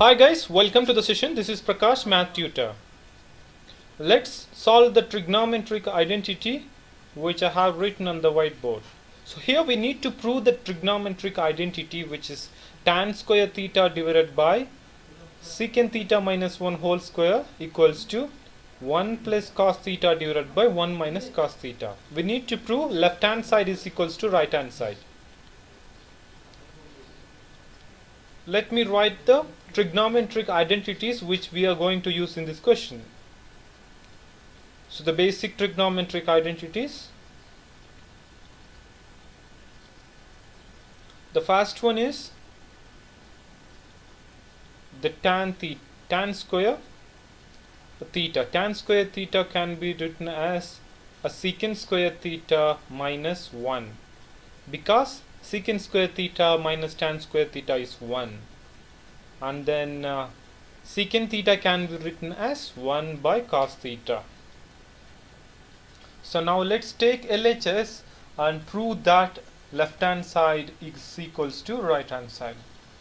Hi guys, welcome to the session. This is Prakash, Math Tutor. Let's solve the trigonometric identity which I have written on the whiteboard. So here we need to prove the trigonometric identity, which is tan square theta divided by secant theta minus 1 whole square equals to 1 plus cos theta divided by 1 minus cos theta. We need to prove left hand side is equals to right hand side. Let me write the trigonometric identities which we are going to use in this question. So the basic trigonometric identities. The first one is the tan square theta. Tan square theta can be written as a secant square theta minus 1, because secant square theta minus tan square theta is 1, and then secant theta can be written as 1 by cos theta. So now let's take LHS and prove that left hand side is equals to right hand side.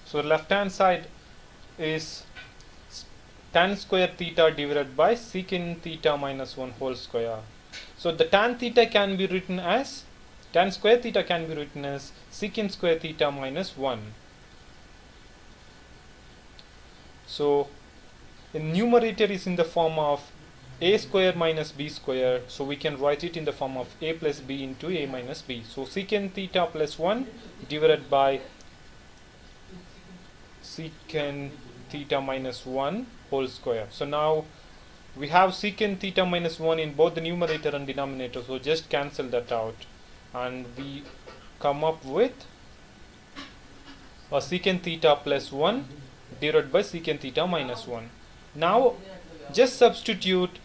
So left hand side is tan square theta divided by secant theta minus 1 whole square. So the tan theta can be written as tan square theta can be written as secant square theta minus 1. So in numerator is in the form of a square minus b square, so we can write it in the form of a plus b into a minus b. So secant theta plus 1 divided by secant theta minus 1 whole square. So now we have secant theta minus 1 in both the numerator and denominator, so just cancel that out and we come up with a secant theta plus 1 divided by secant theta minus 1. Now just substitute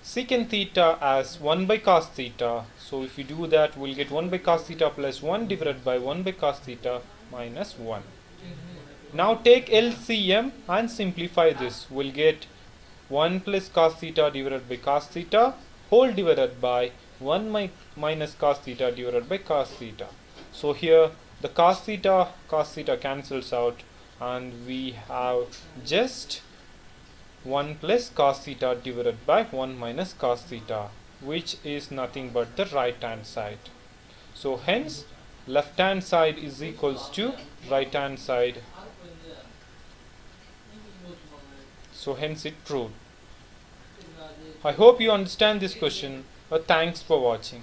secant theta as 1 by cos theta. So if you do that, we'll get 1 by cos theta plus 1 divided by 1 by cos theta minus 1. Now take LCM and simplify this. We'll get 1 plus cos theta divided by cos theta whole divided by 1 minus cos theta divided by cos theta. So here the cos theta cancels out and we have just 1 plus cos theta divided by 1 minus cos theta, which is nothing but the right hand side. So hence left hand side is equals to right hand side. So hence it proved. I hope you understand this question. Thanks for watching.